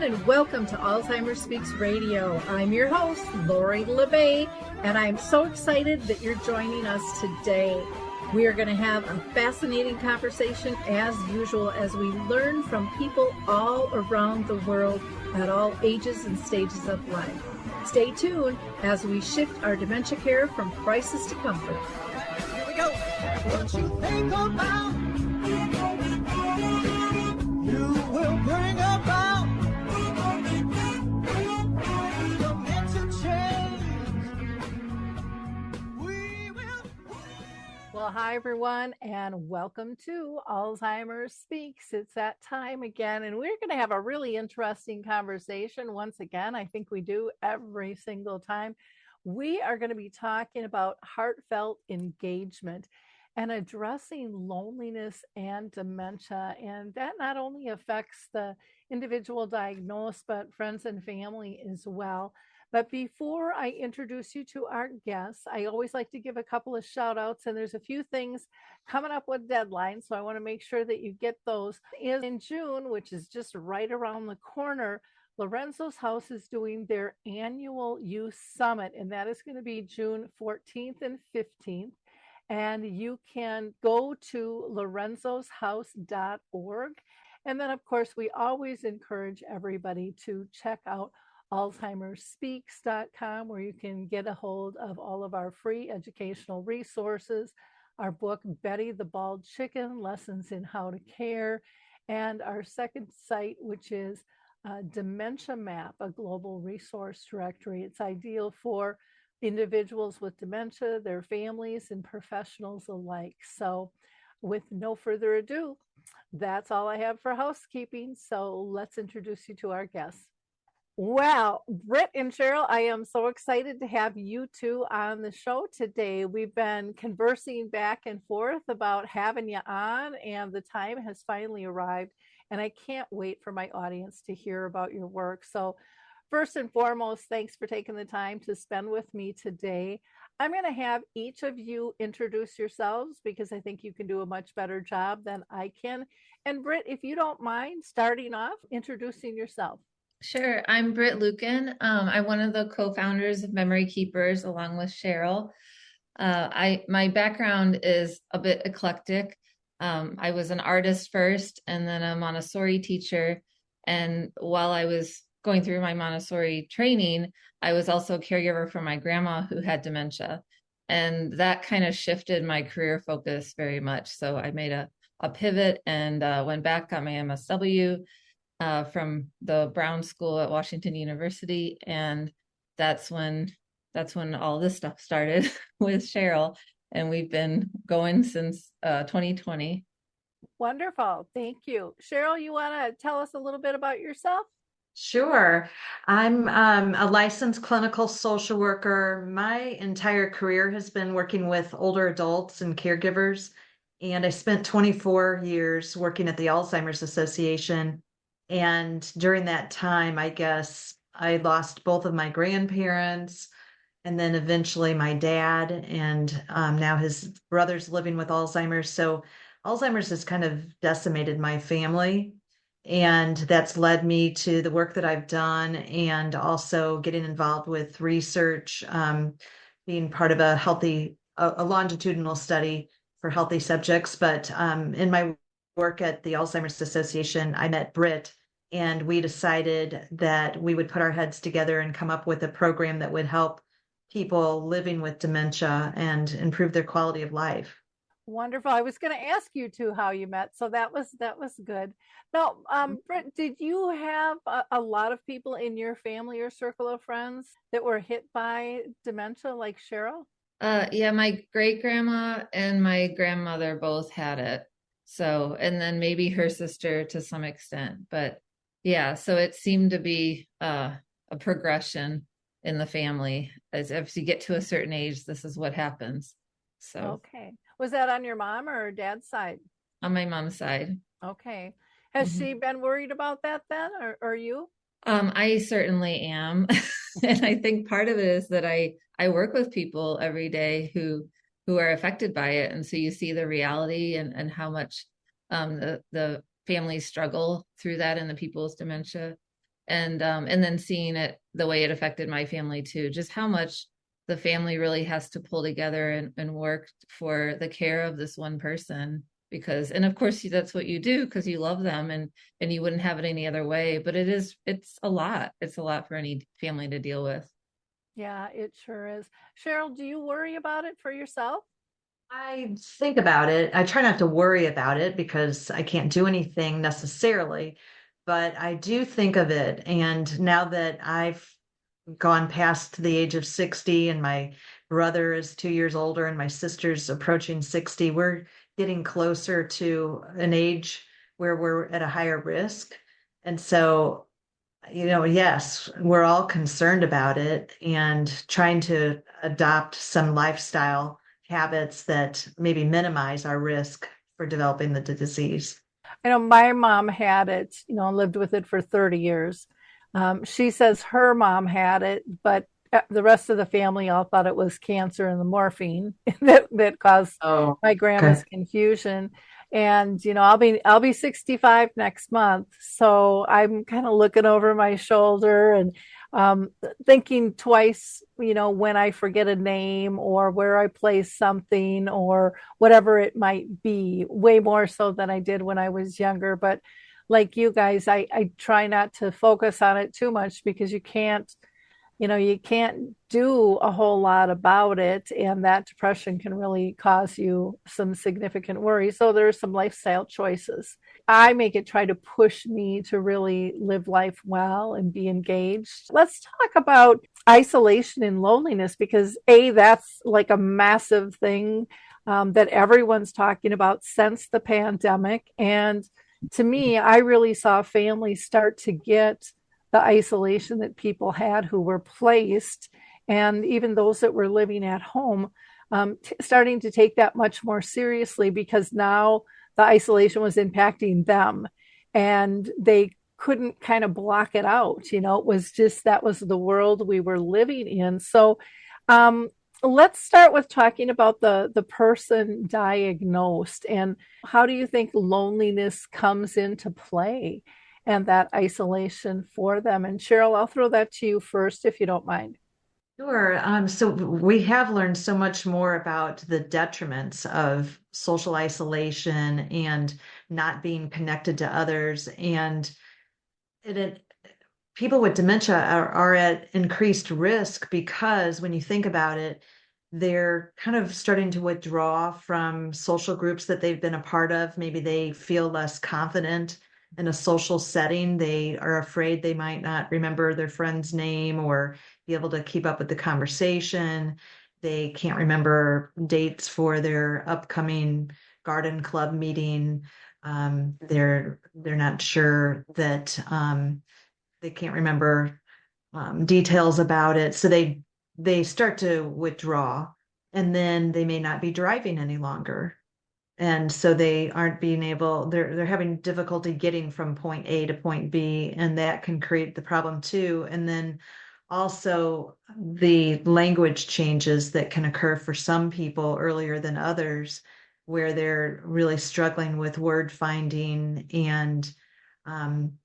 and welcome to Alzheimer Speaks Radio. I'm your host, Lori LeBay, and I'm so excited that you're joining us today. We are going to have a fascinating conversation as usual as we learn from people all around the world at all ages and stages of life. Stay tuned as we shift our dementia care from crisis to comfort. Here we go. What you think about, you will bring about dementia change. We will. Well, hi, everyone, and welcome to Alzheimer Speaks. It's that time again, and we're going to have a really interesting conversation once again. I think we do every single time. We are going to be talking about heartfelt engagement and addressing loneliness and dementia. And that not only affects the individual diagnosed, but friends and family as well. But before I introduce you to our guests, I always like to give a couple of shout outs, and there's a few things coming up with deadlines. So I want to make sure that you get those. In June, which is just right around the corner, Lorenzo's House is doing their annual youth summit, and that is going to be June 14th and 15th. And you can go to lorenzoshouse.org. And then, of course, we always encourage everybody to check out alzheimerspeaks.com, where you can get a hold of all of our free educational resources, our book, Betty the Bald Chicken, Lessons in How to Care, and our second site, which is Dementia Map, a global resource directory. It's ideal for individuals with dementia, their families, and professionals alike. So with no further ado, that's all I have for housekeeping. So let's introduce you to our guests. Wow, Britt and Cheryl, I am so excited to have you two on the show today. We've been conversing back and forth about having you on, and the time has finally arrived. And I can't wait for my audience to hear about your work. So first and foremost, thanks for taking the time to spend with me today. I'm going to have each of you introduce yourselves because I think you can do a much better job than I can. And Britt, if you don't mind starting off, introducing yourself. Sure. I'm Britt Lucan. I'm one of the co-founders of Memory Keepers along with Cheryl. My background is a bit eclectic. I was an artist first and then a Montessori teacher. And while I was going through my Montessori training, I was also a caregiver for my grandma who had dementia. And that kind of shifted my career focus very much. So I made a pivot and went back, got my MSW from the Brown School at Washington University. And that's when all this stuff started with Cheryl. And we've been going since 2020. Wonderful. Thank you. Cheryl, you want to tell us a little bit about yourself? Sure. I'm a licensed clinical social worker. My entire career has been working with older adults and caregivers. And I spent 24 years working at the Alzheimer's Association. And during that time, I guess I lost both of my grandparents and then eventually my dad, and now his brother's living with Alzheimer's. So Alzheimer's has kind of decimated my family. And that's led me to the work that I've done and also getting involved with research, being part of a longitudinal study for healthy subjects. But in my work at the Alzheimer's Association, I met Britt, and we decided that we would put our heads together and come up with a program that would help people living with dementia and improve their quality of life. Wonderful. I was going to ask you too how you met, so that was good. Now, Britt, did you have a lot of people in your family or circle of friends that were hit by dementia, like Cheryl? Yeah, my great grandma and my grandmother both had it. So, and then maybe her sister to some extent, but yeah, so it seemed to be a progression in the family. As if you get to a certain age, this is what happens. So okay. Was that on your mom or dad's side? On my mom's side. Okay. Has she been worried about that then, or you? I certainly am. And I think part of it is that I work with people every day who are affected by it. And so you see the reality and how much the families struggle through that and the people's dementia. and then seeing it the way it affected my family too, just how much the family really has to pull together and work for the care of this one person. Because, and of course that's what you do because you love them, and you wouldn't have it any other way. But it's a lot. It's a lot for any family to deal with. Yeah, it sure is. Cheryl, do you worry about it for yourself? I think about it. I try not to worry about it because I can't do anything necessarily, but I do think of it. And now that I've gone past the age of 60 and my brother is 2 years older and my sister's approaching 60, we're getting closer to an age where we're at a higher risk. And so, yes, we're all concerned about it and trying to adopt some lifestyle habits that maybe minimize our risk for developing the disease. I know my mom had it, lived with it for 30 years. She says her mom had it, but the rest of the family all thought it was cancer and the morphine that caused Oh, my okay. grandma's confusion. And I'll be 65 next month, so I'm kind of looking over my shoulder and thinking twice, when I forget a name or where I place something or whatever it might be, way more so than I did when I was younger. But like you guys, I try not to focus on it too much because you can't do a whole lot about it. And that depression can really cause you some significant worry. So there are some lifestyle choices. I make it try to push me to really live life well and be engaged. Let's talk about isolation and loneliness because, that's like a massive thing that everyone's talking about since the pandemic. And to me, I really saw families start to get the isolation that people had who were placed, and even those that were living at home, starting to take that much more seriously because now the isolation was impacting them and they couldn't kind of block it out. It was just that was the world we were living in. So, let's start with talking about the person diagnosed and how do you think loneliness comes into play and that isolation for them. And Cheryl, I'll throw that to you first, if you don't mind. Sure. So we have learned so much more about the detriments of social isolation and not being connected to others. And it, people with dementia are at increased risk because when you think about it, they're kind of starting to withdraw from social groups that they've been a part of. Maybe they feel less confident in a social setting. They are afraid they might not remember their friend's name or be able to keep up with the conversation. They can't remember dates for their upcoming garden club meeting. They're not sure that they can't remember details about it. So they start to withdraw, and then they may not be driving any longer. And so they aren't being able, they're having difficulty getting from point A to point B, and that can create the problem too. And then also the language changes that can occur for some people earlier than others, where they're really struggling with word finding and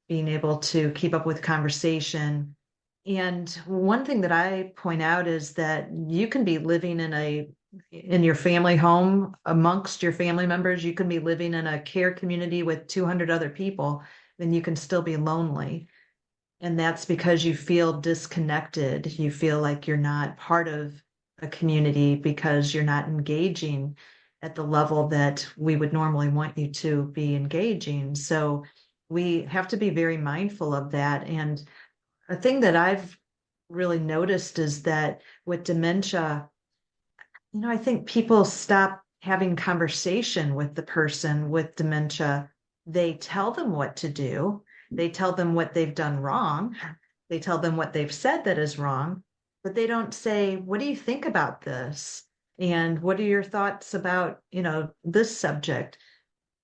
being able to keep up with conversation. And one thing that I point out is that you can be living in your family home amongst your family members. You can be living in a care community with 200 other people, then you can still be lonely. And that's because you feel disconnected. You feel like you're not part of a community because you're not engaging at the level that we would normally want you to be engaging. So we have to be very mindful of that. And a thing that I've really noticed is that with dementia, I think people stop having conversation with the person with dementia. They tell them what to do. They tell them what they've done wrong. They tell them what they've said that is wrong, but they don't say, what do you think about this? And what are your thoughts about, this subject?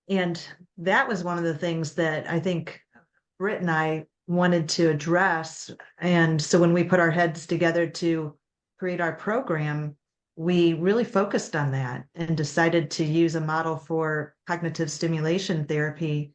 And that was one of the things that I think Britt and I wanted to address. And so when we put our heads together to create our program, we really focused on that and decided to use a model for cognitive stimulation therapy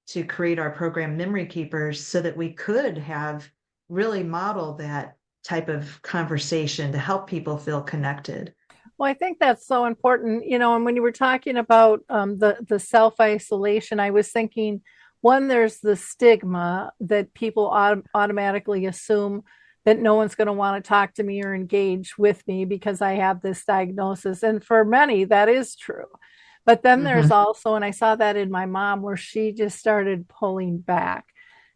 to create our program Memory Keepers so that we could have really modeled that type of conversation to help people feel connected. Well, I think that's so important, and when you were talking about the self isolation, I was thinking, one, there's the stigma that people automatically assume that no one's going to want to talk to me or engage with me because I have this diagnosis. And for many, that is true. But then there's Mm-hmm. also, and I saw that in my mom, where she just started pulling back.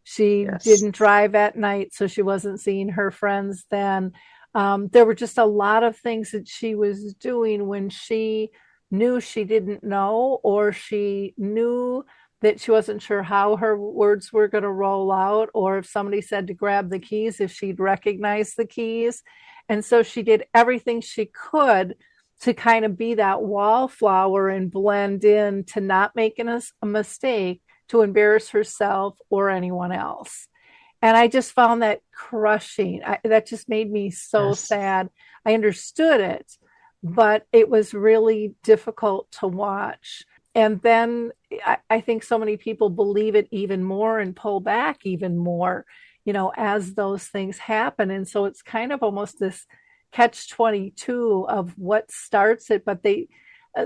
She Yes. didn't drive at night, so she wasn't seeing her friends then. There were just a lot of things that she was doing when she knew she didn't know, or she knew that she wasn't sure how her words were going to roll out, or if somebody said to grab the keys, if she'd recognize the keys. And so she did everything she could to kind of be that wallflower and blend in, to not making a mistake, to embarrass herself or anyone else. And I just found that crushing. That just made me so Yes. sad. I understood it, but it was really difficult to watch. And then I think so many people believe it even more and pull back even more, as those things happen. And so it's kind of almost this catch 22 of what starts it, but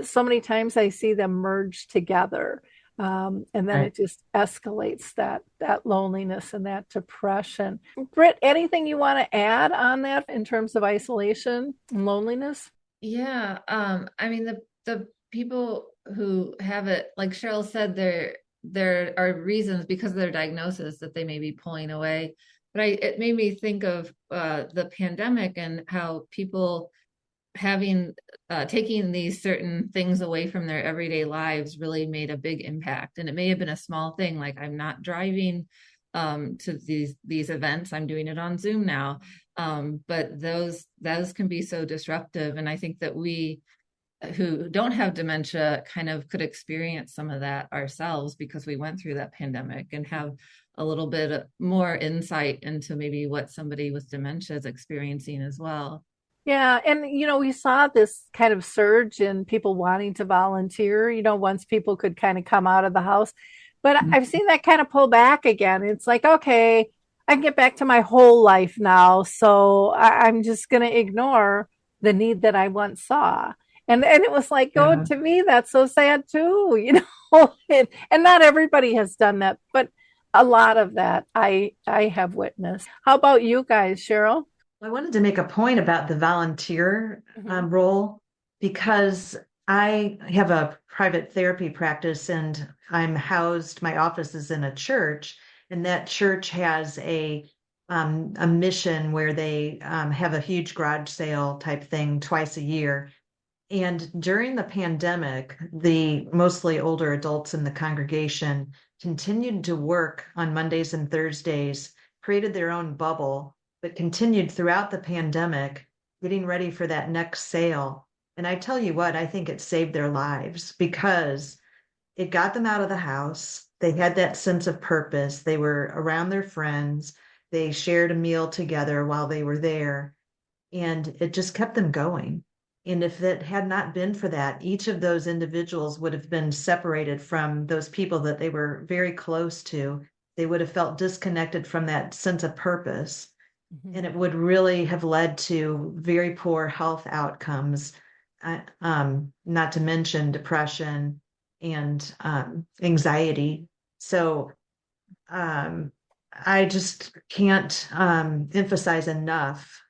so many times I see them merge together. And then Right. it just escalates that loneliness and that depression. Britt, anything you want to add on that in terms of isolation and loneliness? Yeah, I mean the people who have it, like Cheryl said, there are reasons because of their diagnosis that they may be pulling away. But it made me think of the pandemic and how people having taking these certain things away from their everyday lives really made a big impact. And it may have been a small thing, like I'm not driving to these events. I'm doing it on Zoom now. But those can be so disruptive. And I think that we who don't have dementia kind of could experience some of that ourselves because we went through that pandemic and have a little bit more insight into maybe what somebody with dementia is experiencing as well. Yeah, and we saw this kind of surge in people wanting to volunteer, once people could kind of come out of the house. But I've seen that kind of pull back again. It's like, okay, I can get back to my whole life now, so I'm just going to ignore the need that I once saw. And it was like, oh, Yeah. to me, that's so sad too, and not everybody has done that, but a lot of that I have witnessed. How about you guys, Cheryl? I wanted to make a point about the volunteer Mm-hmm. role because I have a private therapy practice and my office is in a church, and that church has a mission where they have a huge garage sale type thing twice a year. And during the pandemic, the mostly older adults in the congregation continued to work on Mondays and Thursdays, created their own bubble, but continued throughout the pandemic, getting ready for that next sale. And I tell you what, I think it saved their lives because it got them out of the house. They had that sense of purpose. They were around their friends. They shared a meal together while they were there, and it just kept them going. And if it had not been for that, each of those individuals would have been separated from those people that they were very close to. They would have felt disconnected from that sense of purpose. Mm-hmm. And it would really have led to very poor health outcomes, not to mention depression and anxiety. So I just can't emphasize enough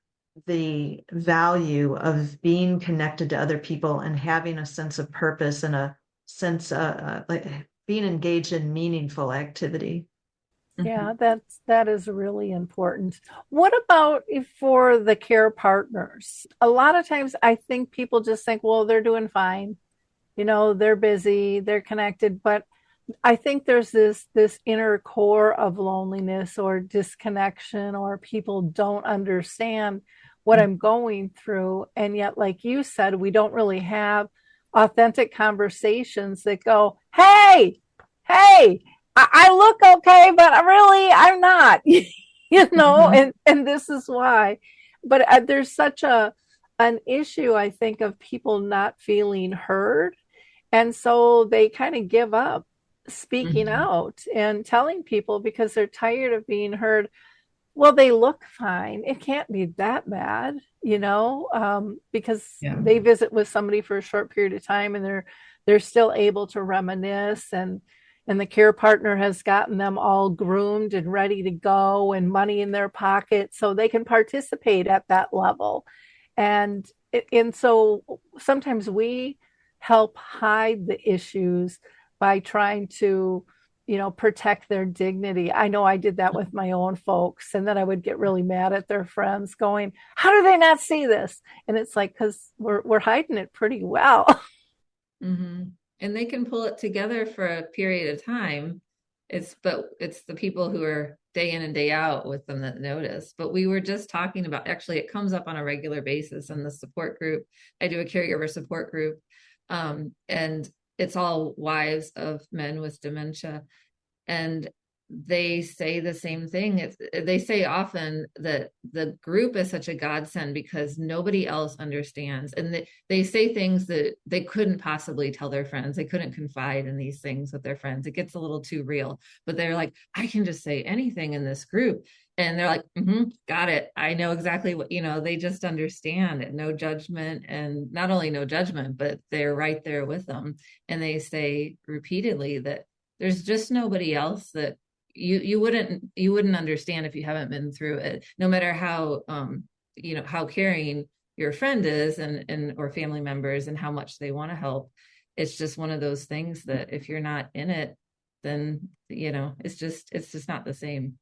the value of being connected to other people and having a sense of purpose and a sense like being engaged in meaningful activity. Yeah, that is really important. What about for the care partners? A lot of times I think people just think, well, they're doing fine. They're busy, they're connected, but I think there's this inner core of loneliness or disconnection, or people don't understand what I'm going through. And yet, like you said, we don't really have authentic conversations that go, hey, hey, I look okay, but really I'm not, Mhm. and this is why. But there's such an issue, I think, of people not feeling heard. And so they kind of give up. speaking Mhm. out and telling people because they're tired of being heard, well, they look fine. It can't be that bad, because Yeah. they visit with somebody for a short period of time and they're still able to reminisce, and the care partner has gotten them all groomed and ready to go and money in their pocket so they can participate at that level. And so sometimes we help hide the issues by trying to protect their dignity. I know I did that with my own folks, and then I would get really mad at their friends going, how do they not see this? And it's like, because we're hiding it pretty well. Hmm. And they can pull it together for a period of time. It's the people who are day in and day out with them that notice. But we were just talking about, actually, it comes up on a regular basis in the support group. I do a caregiver support group, and it's all wives of men with dementia. And they say the same thing. They say often that the group is such a godsend because nobody else understands. And they say things that they couldn't possibly tell their friends. They couldn't confide in these things with their friends. It gets a little too real. But they're like, I can just say anything in this group. And they're like, got it. I know exactly what, they just understand it. No judgment. And not only no judgment, but they're right there with them. And they say repeatedly that there's just nobody else that you wouldn't understand if you haven't been through it, no matter how how caring your friend is and or family members and how much they want to help. It's just one of those things that if you're not in it, then it's just not the same.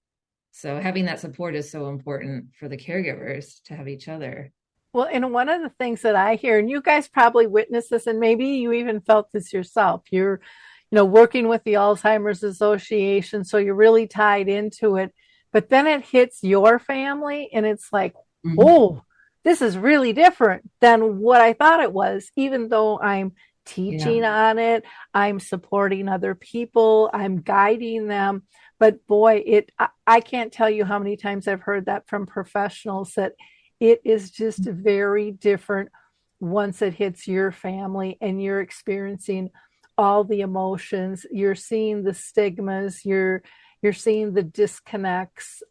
So having that support is so important for the caregivers to have each other. Well, and one of the things that I hear, and you guys probably witnessed this, and maybe you even felt this yourself, you're, working with the Alzheimer's Association, so you're really tied into it. But then it hits your family, and it's like, Mhm. oh, this is really different than what I thought it was, even though I'm Yeah. teaching on it, I'm supporting other people, I'm guiding them. But boy, I can't tell you how many times I've heard that from professionals that it is just very different once it hits your family and you're experiencing all the emotions, you're seeing the stigmas, you're seeing the disconnects,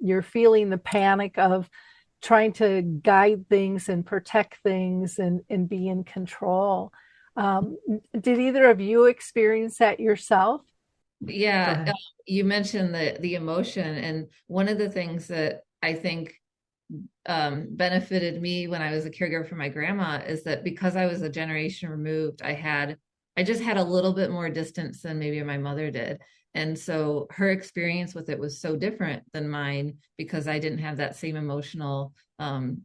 you're feeling the panic of trying to guide things and protect things and be in control. Did either of you experience that yourself? Go Yeah, ahead. you mentioned the emotion, and one of the things that I think benefited me when I was a caregiver for my grandma is that because I was a generation removed, I just had a little bit more distance than maybe my mother did. And so her experience with it was so different than mine because I didn't have that same emotional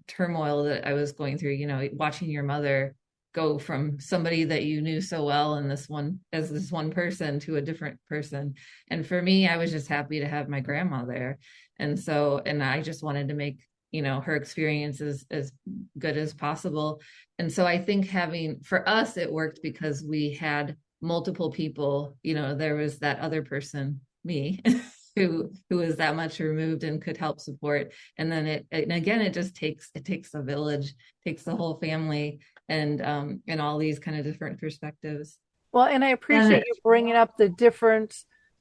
turmoil that I was going through, watching your mother go from somebody that you knew so well and this one person to a different person. And for me, I was just happy to have my grandma there. And I just wanted to make her experience as good as possible. And so I think for us it worked because we had multiple people. There was that other person, me, who was that much removed and could help support. And then and again, it takes a village, takes the whole family, and all these kind of different perspectives. Well, and I appreciate And you bringing up the different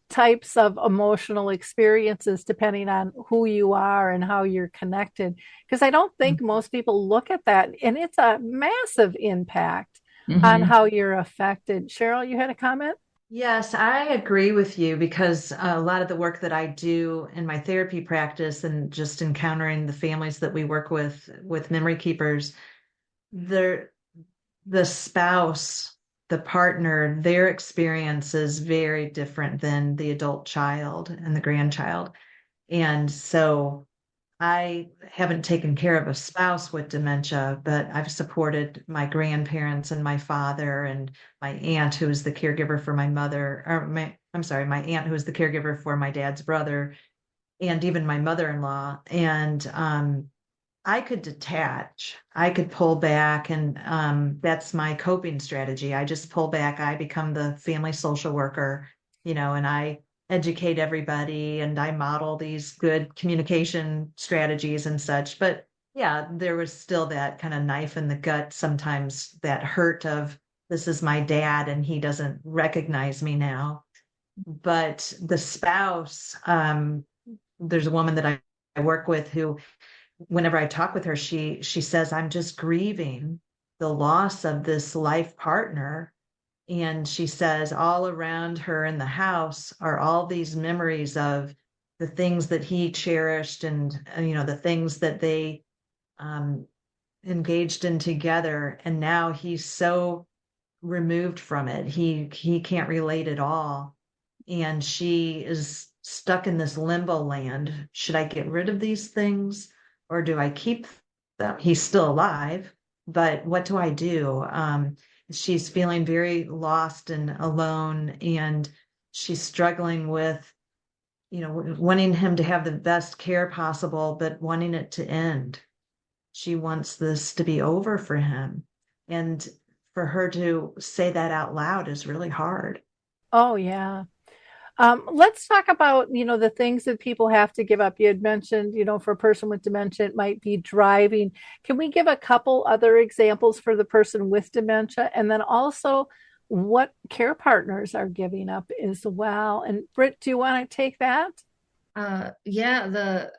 types of emotional experiences depending on who you are and how you're connected. Because I don't think most people look at that, and it's a massive impact on Mm-hmm. how you're affected. Cheryl, you had a comment? yes, I agree with you because a lot of the work that I do in my therapy practice and just encountering the families that we work with memory keepers, they're the spouse, the partner, their experience is very different than the adult child and the grandchild. And so I haven't taken care of a spouse with dementia, but I've supported my grandparents and my father and my aunt, who is the caregiver for my mother, or I'm sorry, my aunt, who is the caregiver for my dad's brother, and even my mother-in-law. And I could detach, I could pull back, and that's my coping strategy. I just pull back, I become the family social worker, and I educate everybody and I model these good communication strategies and such. But yeah, there was still that kind of knife in the gut, sometimes that hurt of this is my dad and he doesn't recognize me now. but the spouse, there's a woman that I work with who, whenever I talk with her, she says, I'm just grieving the loss of this life partner. And she says all around her in the house are all these memories of the things that he cherished, and the things that they um, engaged in together. And now he's so removed from it. He can't relate at all. And she is stuck in this limbo land. Should I get rid of these things or do I keep them? He's still alive, but what do I do? She's feeling very lost and alone, and she's struggling with, wanting him to have the best care possible, but wanting it to end. She wants this to be over for him. And for her to say that out loud is really hard. Oh, yeah. Let's talk about, the things that people have to give up. You had mentioned, for a person with dementia, it might be driving. Can we give a couple other examples for the person with dementia? And then also what care partners are giving up as well. And Britt, do you want to take that? Yeah,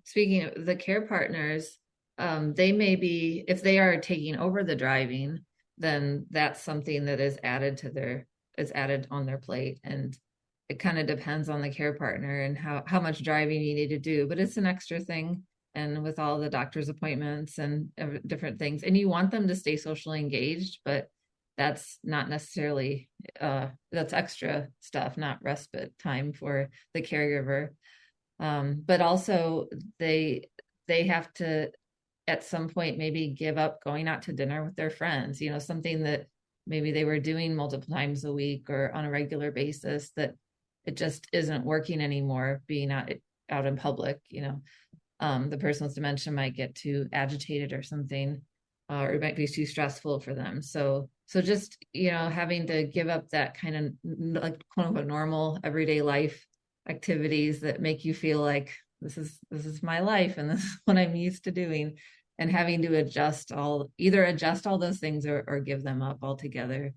speaking of the care partners, they may be, if they are taking over the driving, then that's something that is added on their plate. And it kind of depends on the care partner and how much driving you need to do, but it's an extra thing. And with all the doctor's appointments and different things, and you want them to stay socially engaged, but that's not necessarily, that's extra stuff, not respite time for the caregiver. But also they have to at some point maybe give up going out to dinner with their friends, something that maybe they were doing multiple times a week or on a regular basis, that it just isn't working anymore, being out in public. The person with dementia might get too agitated or something, or it might be too stressful for them. So just, having to give up that kind of like quote unquote normal everyday life activities that make you feel like this is my life and this is what I'm used to doing, and having to either adjust all those things or give them up altogether.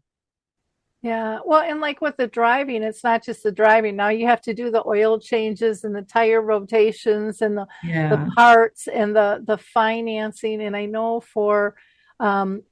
Yeah. Well, and like with the driving, it's not just the driving. Now you have to do the oil changes and the tire rotations and the Yeah. parts and the financing. And I know for um,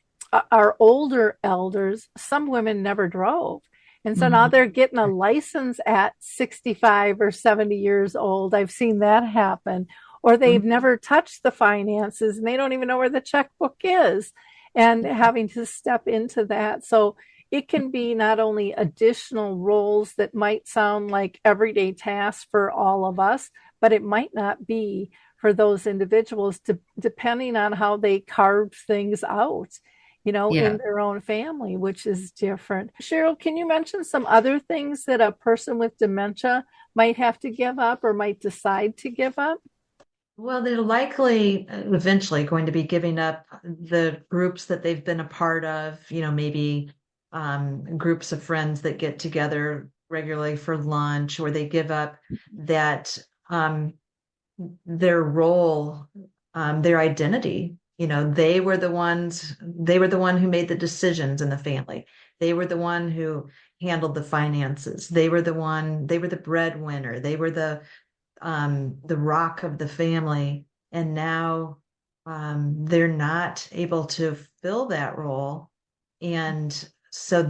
our older elders, some women never drove. And so now Mhm. they're getting a license at 65 or 70 years old. I've seen that happen. Or they've Mhm. never touched the finances and they don't even know where the checkbook is, and having to step into that. So it can be not only additional roles that might sound like everyday tasks for all of us, but it might not be for those individuals, depending on how they carve things out, in Yeah. their own family, which is different. Cheryl, can you mention some other things that a person with dementia might have to give up or might decide to give up? Well, they're likely eventually going to be giving up the groups that they've been a part of, maybe groups of friends that get together regularly for lunch, or they give up that their role, their identity. They were the one who made the decisions in the family. They were the one who handled the finances. They were the breadwinner. They were the rock of the family. And now they're not able to fill that role. And so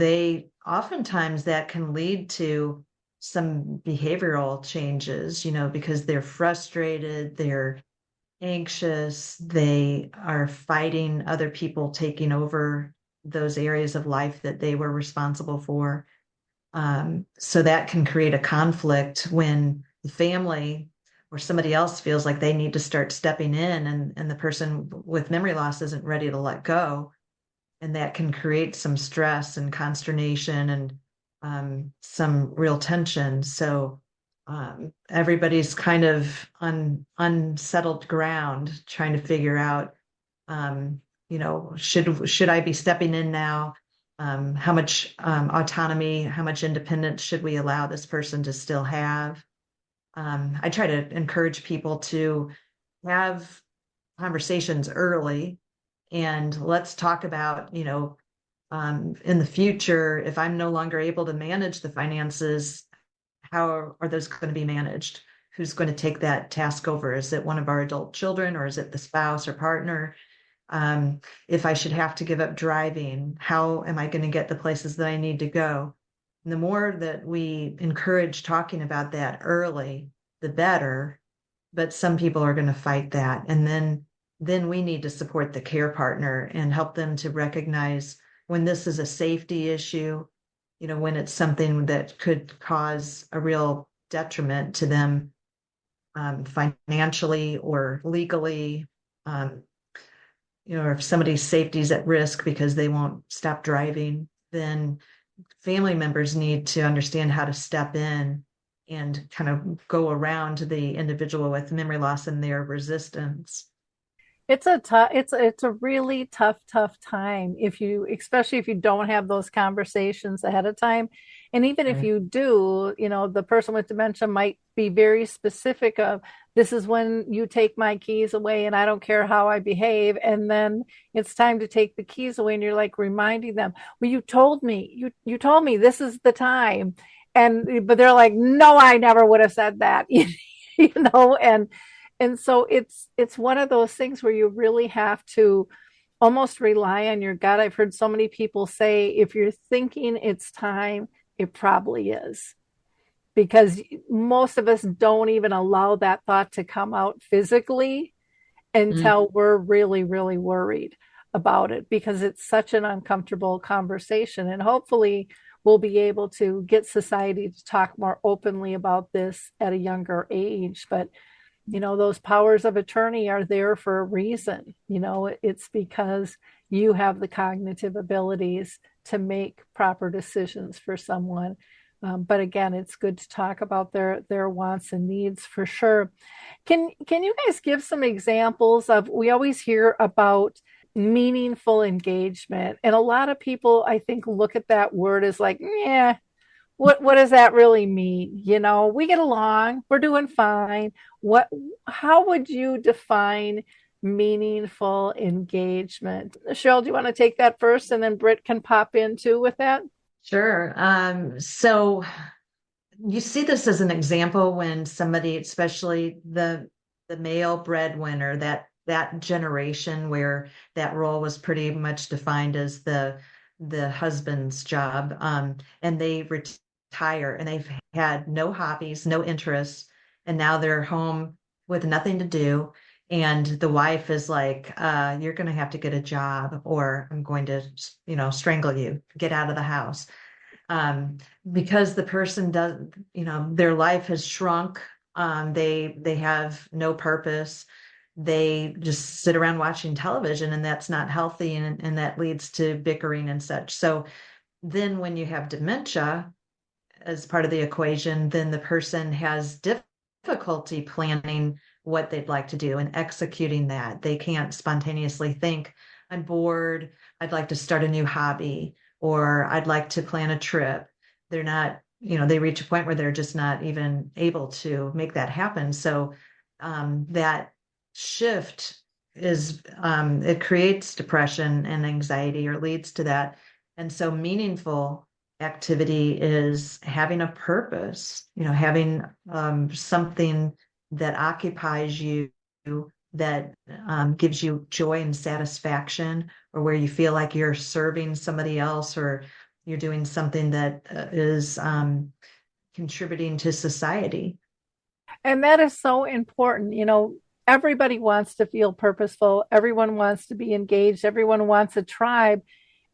oftentimes that can lead to some behavioral changes, because they're frustrated, they're anxious, they are fighting other people taking over those areas of life that they were responsible for. So that can create a conflict when the family or somebody else feels like they need to start stepping in, and the person with memory loss isn't ready to let go. And that can create some stress and consternation and some real tension. So everybody's kind of on unsettled ground trying to figure out, should I be stepping in now? How much autonomy, how much independence should we allow this person to still have? I try to encourage people to have conversations early, and let's talk about, in the future, if I'm no longer able to manage the finances, how are those going to be managed? Who's going to take that task over? Is it one of our adult children, or is it the spouse or partner? If I should have to give up driving, how am I going to get the places that I need to go? And the more that we encourage talking about that early, the better. But some people are going to fight that. And then we need to support the care partner and help them to recognize when this is a safety issue, when it's something that could cause a real detriment to them, financially or legally, um, or if somebody's safety is at risk because they won't stop driving, then family members need to understand how to step in and kind of go around the individual with memory loss and their resistance. It's a really tough time if you, especially if you don't have those conversations ahead of time. And even if Right. you do, the person with dementia might be very specific of, this is when you take my keys away and I don't care how I behave. And then it's time to take the keys away and you're like reminding them, well, you told me this is the time. But they're like, no, I never would have said that. And so it's one of those things where you really have to almost rely on your gut. I've heard so many people say, if you're thinking it's time, it probably is, because most of us don't even allow that thought to come out physically Mm. until we're really, really worried about it, because it's such an uncomfortable conversation. And hopefully we'll be able to get society to talk more openly about this at a younger age. But those powers of attorney are there for a reason. It's because you have the cognitive abilities to make proper decisions for someone. But again, it's good to talk about their wants and needs for sure. Can you guys give some examples of, we always hear about meaningful engagement, and a lot of people, I think, look at that word as like, yeah, what does that really mean? We get along, we're doing fine. How would you define meaningful engagement? Cheryl, do you want to take that first, and then Britt can pop in too with that? Sure. So you see this as an example when somebody, especially the male breadwinner, that generation where that role was pretty much defined as the husband's job, and they retire and they've had no hobbies, no interests, and now they're home with nothing to do. And the wife is like, you're going to have to get a job, or I'm going to, strangle you, get out of the house, because the person does, their life has shrunk. They have no purpose. They just sit around watching television, and that's not healthy, and that leads to bickering and such. So then when you have dementia as part of the equation, then the person has difficulty planning what they'd like to do and executing that. They can't spontaneously think, I'm bored, I'd like to start a new hobby, or I'd like to plan a trip. They're not, they reach a point where they're just not even able to make that happen. So that shift it creates depression and anxiety, or leads to that. And so meaningful activity is having a purpose, having something that occupies you, that gives you joy and satisfaction, or where you feel like you're serving somebody else, or you're doing something that is contributing to society. And that is so important. Everybody wants to feel purposeful. Everyone wants to be engaged. Everyone wants a tribe.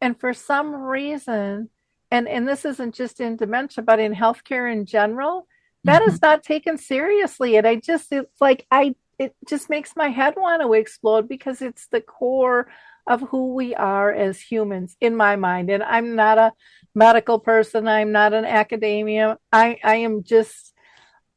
And for some reason, and this isn't just in dementia, but in healthcare in general, that is not taken seriously. And it just makes my head want to explode, because it's the core of who we are as humans, in my mind. And I'm not a medical person. I'm not an academia. I'm just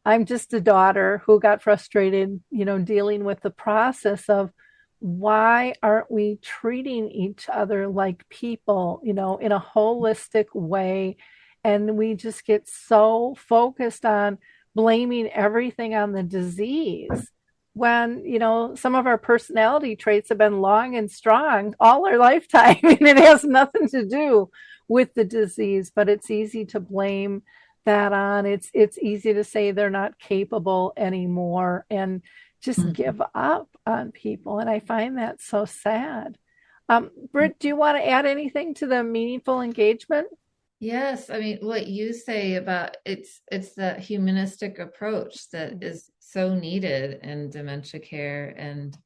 a daughter who got frustrated, dealing with the process of, why aren't we treating each other like people, in a holistic way? And we just get so focused on blaming everything on the disease. when, some of our personality traits have been long and strong all our lifetime and it has nothing to do with the disease, but it's easy to blame that on. It's easy to say they're not capable anymore and just Mhm. give up on people. And I find that so sad. Britt, do you want to add anything to the meaningful engagement? Yes, I mean what you say about it's that humanistic approach that is so needed in dementia care, and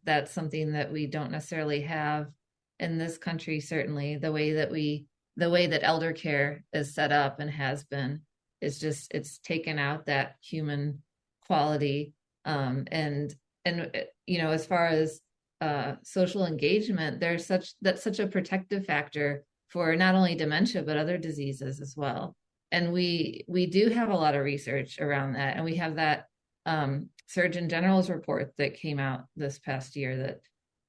that's something that we don't necessarily have in this country, certainly the way that elder care is set up and has been is just it's taken out that human quality, and as far as social engagement, that's such a protective factor for not only dementia but other diseases as well. And we do have a lot of research around that, and we have that Surgeon General's report that came out this past year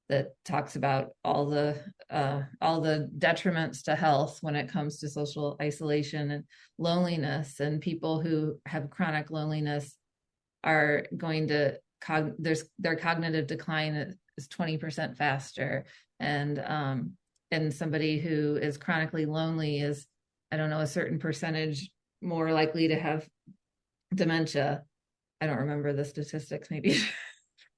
that talks about all the detriments to health when it comes to social isolation and loneliness, and people who have chronic loneliness are going to their cognitive decline is 20% faster, and somebody who is chronically lonely is, I don't know, a certain percentage more likely to have dementia. I don't remember the statistics, maybe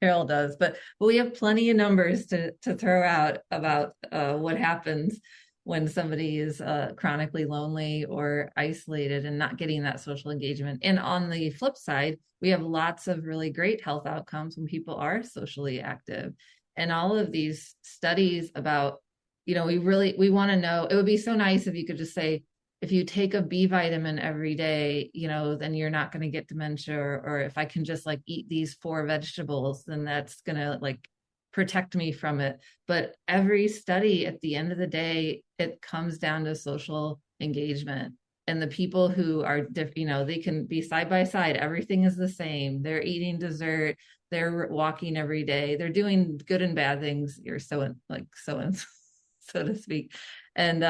Carol does, but we have plenty of numbers to throw out about what happens when somebody is chronically lonely or isolated and not getting that social engagement. And on the flip side, we have lots of really great health outcomes when people are socially active. And all of these studies about, we want to know, it would be so nice if you could just say, if you take a B vitamin every day, then you're not going to get dementia, or if I can just like eat these 4 vegetables, then that's going to like protect me from it. But every study at the end of the day, it comes down to social engagement. And the people who are, they can be side by side. Everything is the same. They're eating dessert. They're walking every day. They're doing good and bad things. You're so so to speak. And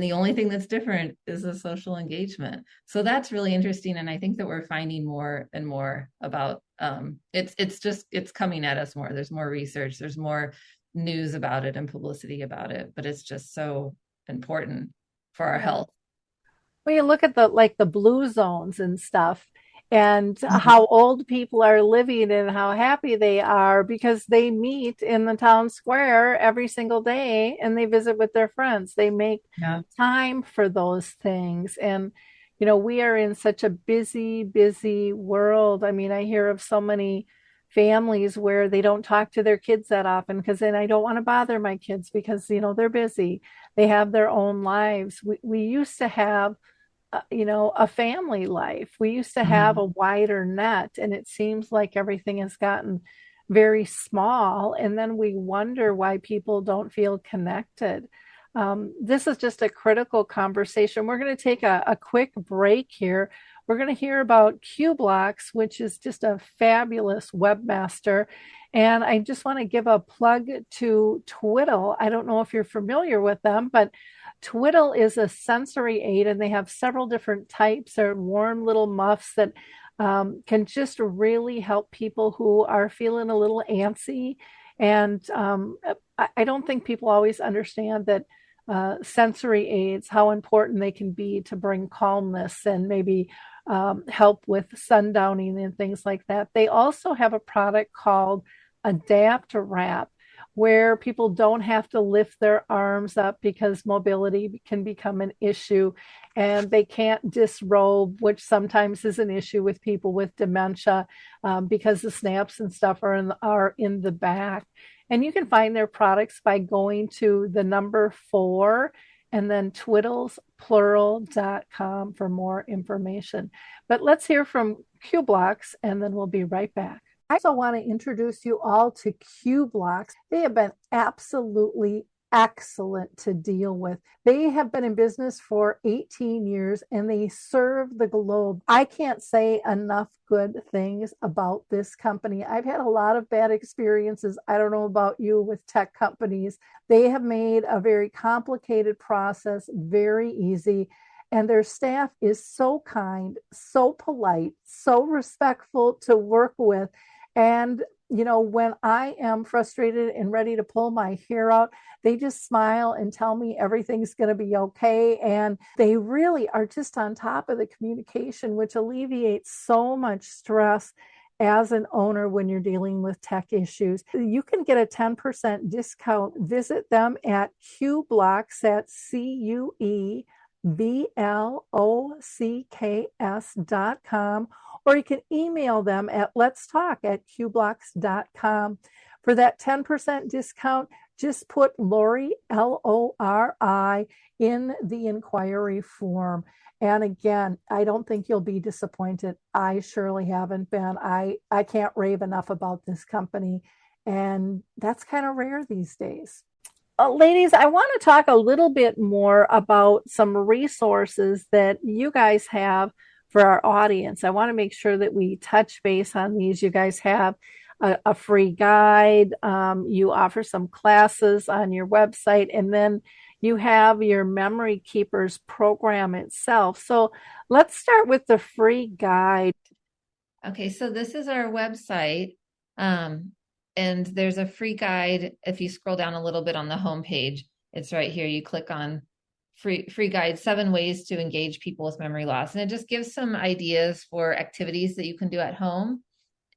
the only thing that's different is the social engagement. So that's really interesting. And I think that we're finding more and more about it's coming at us more. There's more research, there's more news about it and publicity about it, but it's just so important for our Yeah. health. When you look at the blue zones and stuff and Mhm. how old people are living and how happy they are because they meet in the town square every single day and they visit with their friends. They make Yeah. time for those things. And, we are in such a busy, busy world. I mean, I hear of so many families where they don't talk to their kids that often because then I don't want to bother my kids because, they're busy. They have their own lives. We used to have a family life. We used to have Mhm. a wider net, and it seems like everything has gotten very small. And then we wonder why people don't feel connected. This is just a critical conversation. We're going to take a quick break here. We're going to hear about QBlocks, which is just a fabulous webmaster. And I just want to give a plug to Twiddle. I don't know if you're familiar with them, but Twiddle is a sensory aid, and they have several different types. They're warm little muffs that can just really help people who are feeling a little antsy. And I don't think people always understand that sensory aids, how important they can be to bring calmness and maybe help with sundowning and things like that. They also have a product called Adapt Wrap, where people don't have to lift their arms up because mobility can become an issue and they can't disrobe, which sometimes is an issue with people with dementia because the snaps and stuff are in the back. And you can find their products by going to the number 4 and then twiddlesplural.com for more information. But let's hear from QBlocks and then we'll be right back. I also want to introduce you all to QBlocks. They have been absolutely excellent to deal with. They have been in business for 18 years and they serve the globe. I can't say enough good things about this company. I've had a lot of bad experiences. I don't know about you with tech companies. They have made a very complicated process very easy. And their staff is so kind, so polite, so respectful to work with And, when I am frustrated and ready to pull my hair out, they just smile and tell me everything's going to be okay. And they really are just on top of the communication, which alleviates so much stress as an owner when you're dealing with tech issues. You can get a 10% discount. Visit them at QBlocks, that's CUEBLOCKS.com, or you can email them at letstalk@qblocks.com. For that 10% discount, just put Lori, Lori, in the inquiry form. And again, I don't think you'll be disappointed. I surely haven't been. I can't rave enough about this company. And that's kind of rare these days. Ladies, I want to talk a little bit more about some resources that you guys have for our audience. I want to make sure that we touch base on these. You guys have a free guide. You offer some classes on your website, and then you have your Memory Keepers program itself. So let's start with the free guide. Okay, so this is our website. And there's a free guide. If you scroll down a little bit on the homepage, it's right here. You click on free guide, 7 ways to engage people with memory loss. And it just gives some ideas for activities that you can do at home.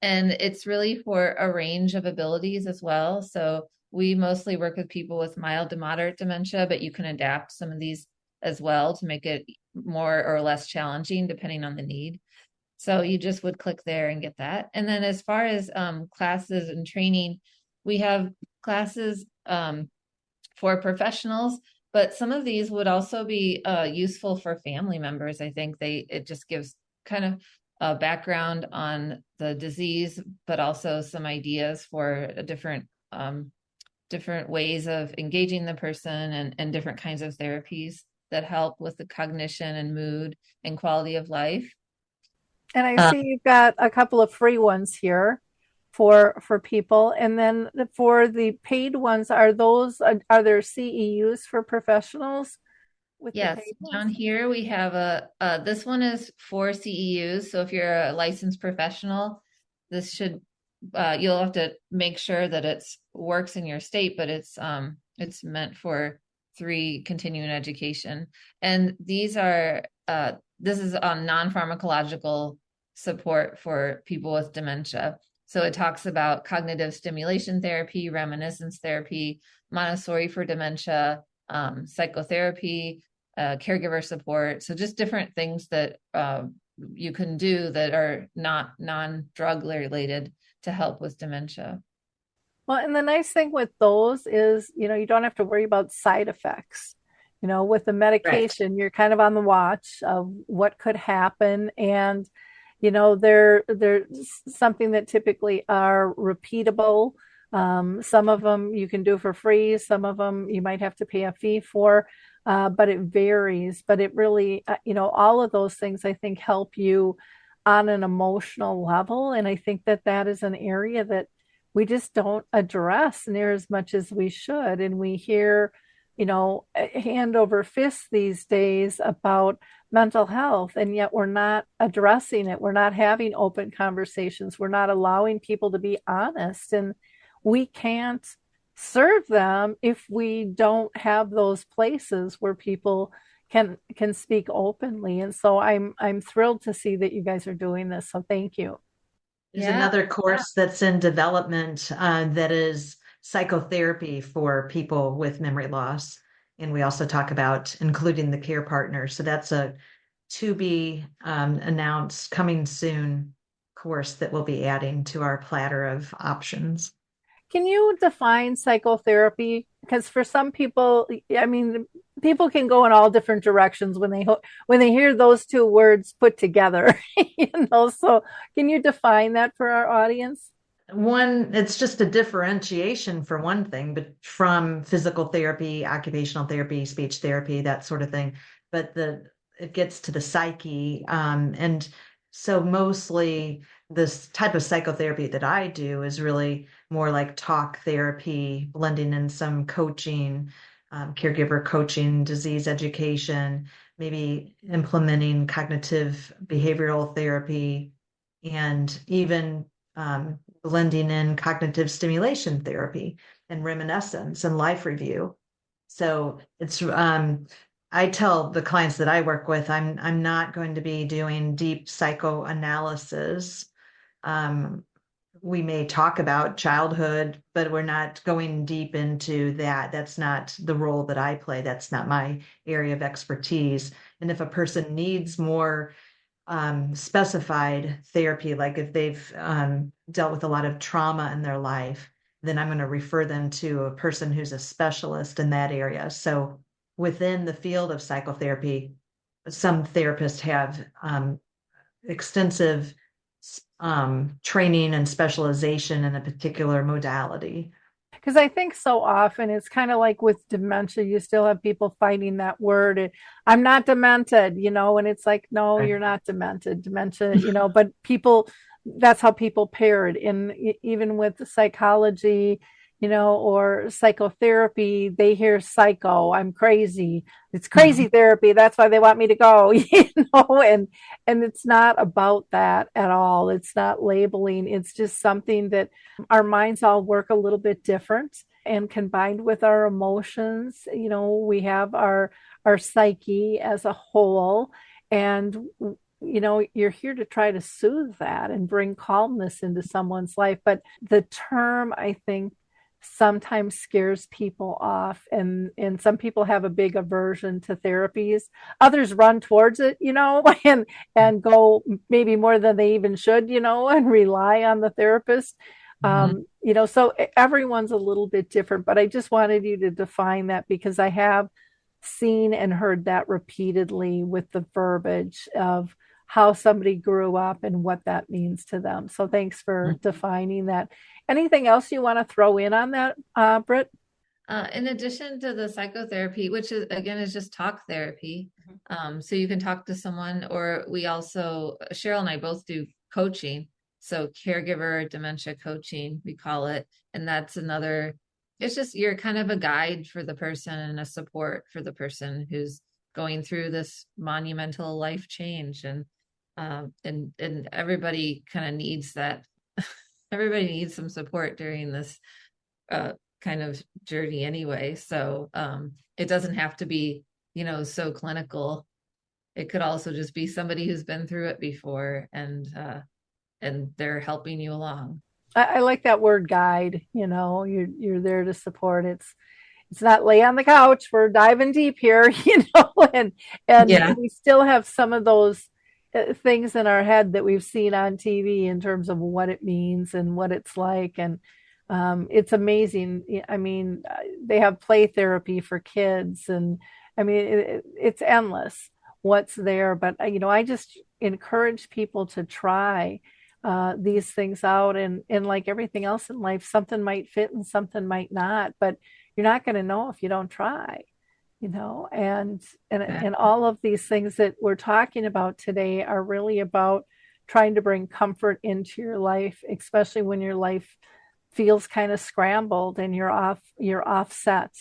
And it's really for a range of abilities as well. So we mostly work with people with mild to moderate dementia, but you can adapt some of these as well to make it more or less challenging depending on the need. So you just would click there and get that. And then as far as classes and training, we have classes for professionals, but some of these would also be useful for family members. I think it just gives kind of a background on the disease, but also some ideas for different ways of engaging the person and different kinds of therapies that help with the cognition and mood and quality of life. And I see you've got a couple of free ones here for people. And then for the paid ones, are there CEUs for professionals? Yes, down here we have this one is for CEUs. So if you're a licensed professional, this should you'll have to make sure that it works in your state, but it's meant for 3 continuing education. And these are this is on non-pharmacological support for people with dementia. So it talks about cognitive stimulation therapy, reminiscence therapy, Montessori for dementia, psychotherapy, caregiver support. So just different things that you can do that are not non-drug related to help with dementia. Well, and the nice thing with those is, you don't have to worry about side effects. With the medication, right, you're kind of on the watch of what could happen. And, they're something that typically are repeatable. Some of them you can do for free. Some of them you might have to pay a fee for, but it varies. But it really, all of those things I think help you on an emotional level. And I think that is an area that we just don't address near as much as we should. And we hear, hand over fist these days about mental health, and yet we're not addressing it. We're not having open conversations. We're not allowing people to be honest. And we can't serve them if we don't have those places where people can speak openly. And so I'm thrilled to see that you guys are doing this. So thank you. There's another course that's in development that is psychotherapy for people with memory loss. And we also talk about including the care partner. So that's a to be announced coming soon course that we'll be adding to our platter of options. Can you define psychotherapy? Because for some people, people can go in all different directions when they hear those 2 words put together. So can you define that for our audience? One, it's just a differentiation for one thing, but from physical therapy, occupational therapy, speech therapy, that sort of thing. But it gets to the psyche, and so mostly this type of psychotherapy that I do is really more like talk therapy, blending in some coaching, caregiver coaching, disease education, maybe implementing cognitive behavioral therapy, and even blending in cognitive stimulation therapy and reminiscence and life review. So it's I tell the clients that I work with, I'm not going to be doing deep psychoanalysis. Um, we may talk about childhood, but we're not going deep into that. That's not the role that I play. That's not my area of expertise. And if a person needs more specified therapy, like if they've dealt with a lot of trauma in their life, then I'm going to refer them to a person who's a specialist in that area. So within the field of psychotherapy, some therapists have extensive training and specialization in a particular modality. Because I think so often it's kind of like with dementia, you still have people fighting that word. I'm not demented, and it's like, no, Right. you're not demented. Dementia, but people, that's how people pair it. And even with the psychology, or psychotherapy, they hear psycho, I'm crazy. It's crazy therapy. That's why they want me to go, and it's not about that at all. It's not labeling. It's just something that our minds all work a little bit different, and combined with our emotions, we have our psyche as a whole, and you're here to try to soothe that and bring calmness into someone's life. But the term, I think, sometimes scares people off, and some people have a big aversion to therapies. Others run towards it, and go maybe more than they even should, and rely on the therapist. So everyone's a little bit different, but I just wanted you to define that, because I have seen and heard that repeatedly with the verbiage of how somebody grew up and what that means to them. So thanks for defining that. Anything else you want to throw in on that, Britt? In addition to the psychotherapy, which is again is just talk therapy, so you can talk to someone, or we also, Cheryl and I both do coaching, so caregiver dementia coaching, we call it, and that's another. It's just you're kind of a guide for the person and a support for the person who's going through this monumental life change, and everybody kind of needs that. Everybody needs some support during this kind of journey anyway. So it doesn't have to be, so clinical. It could also just be somebody who's been through it before, and they're helping you along. I like that word guide. You're there to support. It's not lay on the couch. We're diving deep here, and Yeah. we still have some of those things in our head that we've seen on TV in terms of what it means and what it's like. And it's amazing. I mean, they have play therapy for kids, and I mean, it's endless what's there. But, I just encourage people to try these things out. And like everything else in life, something might fit and something might not. But you're not going to know if you don't try. And all of these things that we're talking about today are really about trying to bring comfort into your life, especially when your life feels kind of scrambled and you're offset,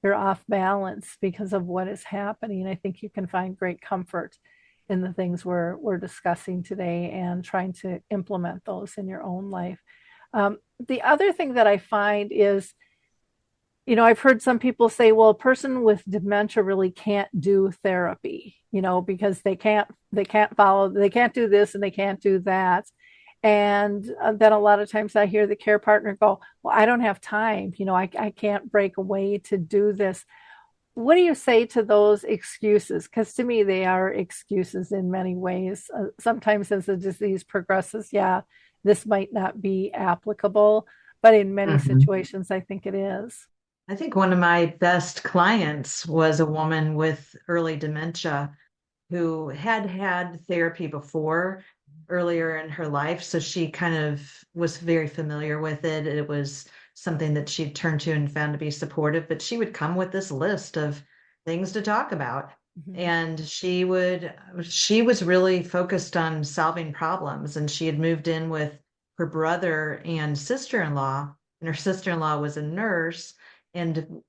you're off balance because of what is happening. I think you can find great comfort in the things we're discussing today, and trying to implement those in your own life. The other thing that I find is, I've heard some people say, well, a person with dementia really can't do therapy, because they can't follow, they can't do this and they can't do that. And then a lot of times I hear the care partner go, well, I don't have time. I can't break away to do this. What do you say to those excuses? Because to me, they are excuses in many ways. Sometimes as the disease progresses, yeah, this might not be applicable, but in many situations, I think it is. I think one of my best clients was a woman with early dementia who had had therapy before earlier in her life. So she kind of was very familiar with it. It was something that she'd turned to and found to be supportive, but she would come with this list of things to talk about. And she was really focused on solving problems. And she had moved in with her brother and sister-in-law, and her sister-in-law was a nurse. And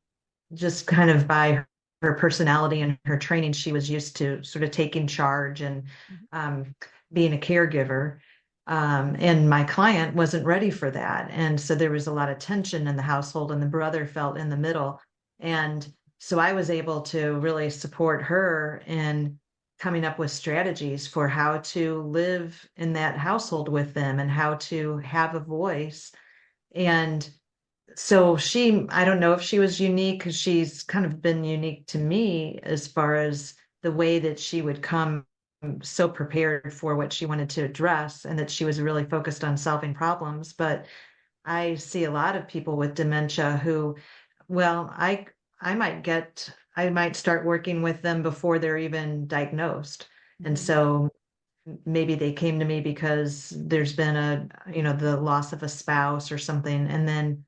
just kind of by her personality and her training, she was used to sort of taking charge and being a caregiver. And my client wasn't ready for that. And so there was a lot of tension in the household, and the brother felt in the middle. And so I was able to really support her in coming up with strategies for how to live in that household with them and how to have a voice. And so I don't know if she was unique because she's kind of been unique to me as far as the way that she would come so prepared for what she wanted to address and that she was really focused on solving problems. But I see a lot of people with dementia who, well, I might start working with them before they're even diagnosed. And Mhm. so maybe they came to me because there's been the loss of a spouse or something. And then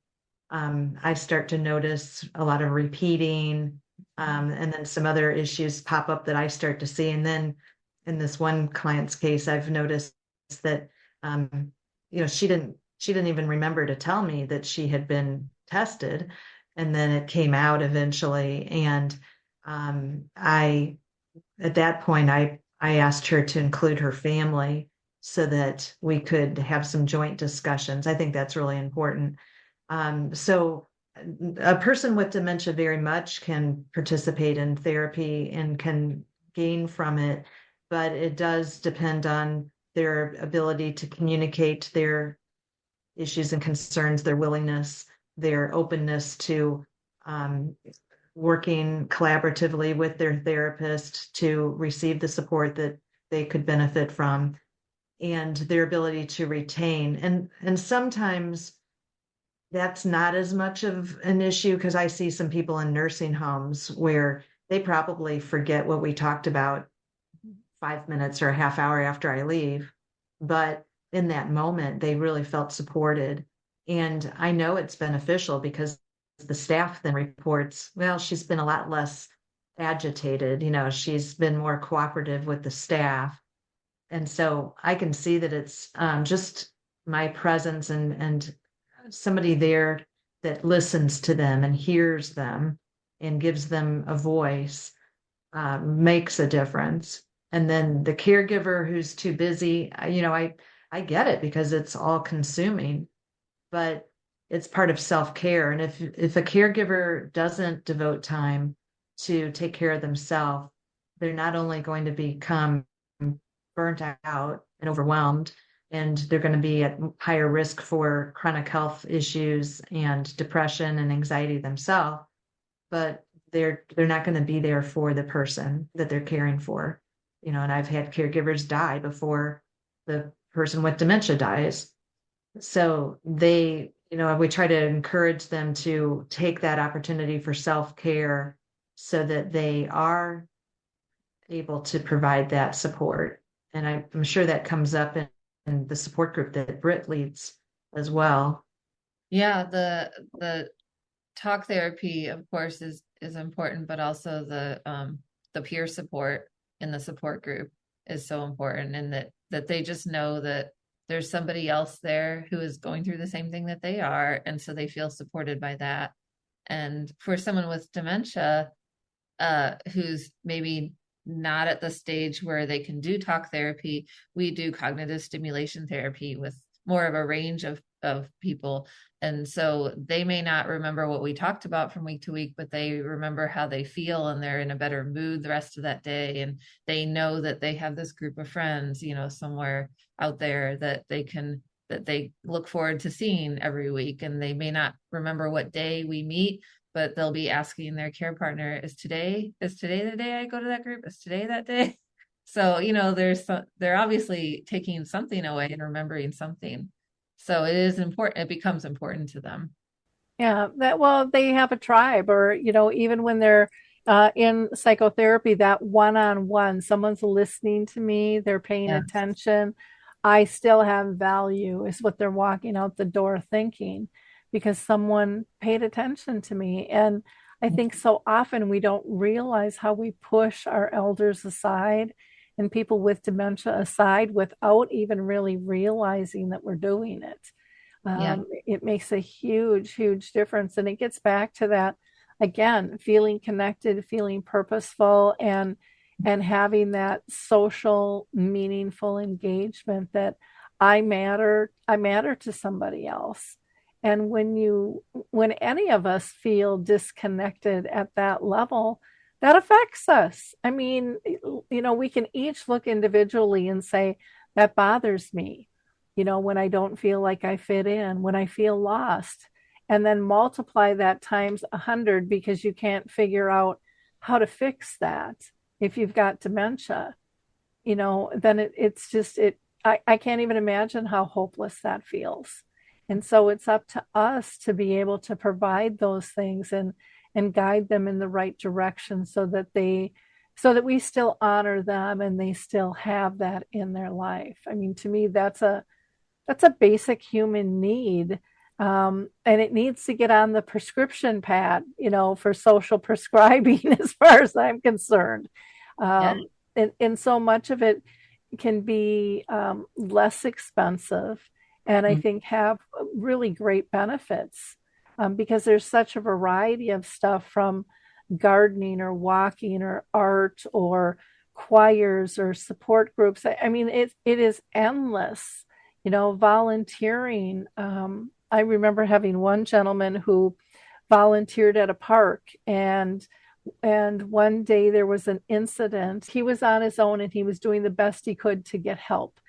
I start to notice a lot of repeating, and then some other issues pop up that I start to see. And then in this one client's case, I've noticed that, she didn't even remember to tell me that she had been tested, and then it came out eventually. And at that point, I asked her to include her family so that we could have some joint discussions. I think that's really important. So a person with dementia very much can participate in therapy and can gain from it, but it does depend on their ability to communicate their issues and concerns, their willingness, their openness to um, working collaboratively with their therapist to receive the support that they could benefit from, and their ability to retain. And sometimes that's not as much of an issue because I see some people in nursing homes where they probably forget what we talked about 5 minutes or a half hour after I leave. But in that moment, they really felt supported. And I know it's beneficial because the staff then reports, well, she's been a lot less agitated. She's been more cooperative with the staff. And so I can see that it's just my presence and somebody there that listens to them and hears them and gives them a voice makes a difference. And then the caregiver who's too busy, I get it because it's all consuming, but it's part of self-care. And if a caregiver doesn't devote time to take care of themselves, they're not only going to become burnt out and overwhelmed, and they're going to be at higher risk for chronic health issues and depression and anxiety themselves, but they're not going to be there for the person that they're caring for. And I've had caregivers die before the person with dementia dies. So we try to encourage them to take that opportunity for self-care so that they are able to provide that support. And I'm sure that comes up in the support group that Britt leads as well. Yeah, the talk therapy, of course, is important, but also the peer support in the support group is so important, and that they just know that there's somebody else there who is going through the same thing that they are, and so they feel supported by that. And for someone with dementia, who's maybe not at the stage where they can do talk therapy, we do cognitive stimulation therapy with more of a range of people. And so they may not remember what we talked about from week to week, but they remember how they feel and they're in a better mood the rest of that day. And they know that they have this group of friends, somewhere out there that they look forward to seeing every week. And they may not remember what day we meet, but they'll be asking their care partner, is today the day I go to that group? Is today that day? So, they're obviously taking something away and remembering something. So it is important. It becomes important to them. Yeah, they have a tribe, or even when they're in psychotherapy, that one-on-one, someone's listening to me, they're paying Yeah. attention. I still have value, is what they're walking out the door thinking, because someone paid attention to me. And I think so often we don't realize how we push our elders aside and people with dementia aside without even really realizing that we're doing it. Yeah. It makes a huge, huge difference. And it gets back to that again, feeling connected, feeling purposeful, and having that social, meaningful engagement that I matter to somebody else. And when any of us feel disconnected at that level, that affects us. I mean, we can each look individually and say, that bothers me, when I don't feel like I fit in, when I feel lost, and then multiply that times 100 because you can't figure out how to fix that if you've got dementia, then it's just I can't even imagine how hopeless that feels. And so it's up to us to be able to provide those things and guide them in the right direction so that we still honor them and they still have that in their life. I mean, to me, that's a basic human need. And it needs to get on the prescription pad, for social prescribing, as far as I'm concerned. Yeah. And so much of it can be less expensive and I think have really great benefits because there's such a variety of stuff from gardening or walking or art or choirs or support groups. I mean, it is endless, volunteering. I remember having one gentleman who volunteered at a park and one day there was an incident. He was on his own and he was doing the best he could to get help.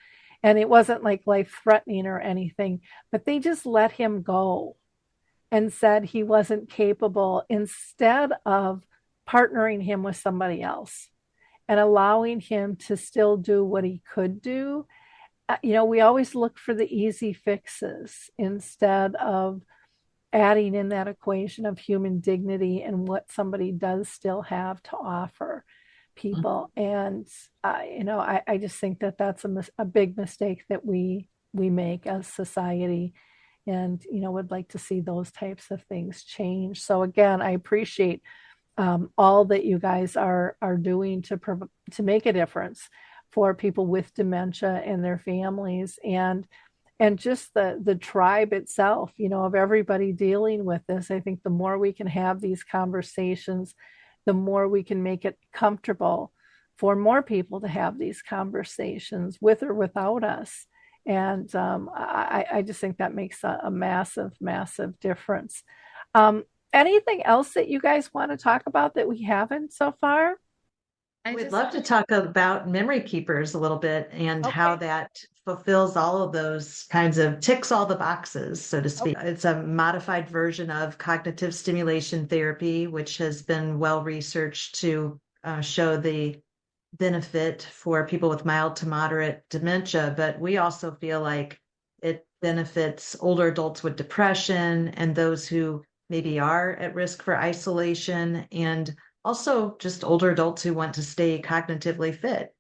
And it wasn't like life threatening or anything, but they just let him go and said he wasn't capable instead of partnering him with somebody else and allowing him to still do what he could do. We always look for the easy fixes instead of adding in that equation of human dignity and what somebody does still have to offer people. And I just think that that's a big mistake that we make as society, and would like to see those types of things change. So again, I appreciate all that you guys are doing to make a difference for people with dementia and their families, and just the tribe itself, of everybody dealing with this. I think the more we can have these conversations, the more we can make it comfortable for more people to have these conversations with or without us. And I just think that makes a massive, massive difference. Anything else that you guys want to talk about that we haven't so far? We'd love to talk about memory keepers a little bit and how that fulfills all of those kinds of ticks all the boxes, so to speak. It's a modified version of cognitive stimulation therapy, which has been well researched to show the benefit for people with mild to moderate dementia. But we also feel like it benefits older adults with depression and those who maybe are at risk for isolation, and also just older adults who want to stay cognitively fit.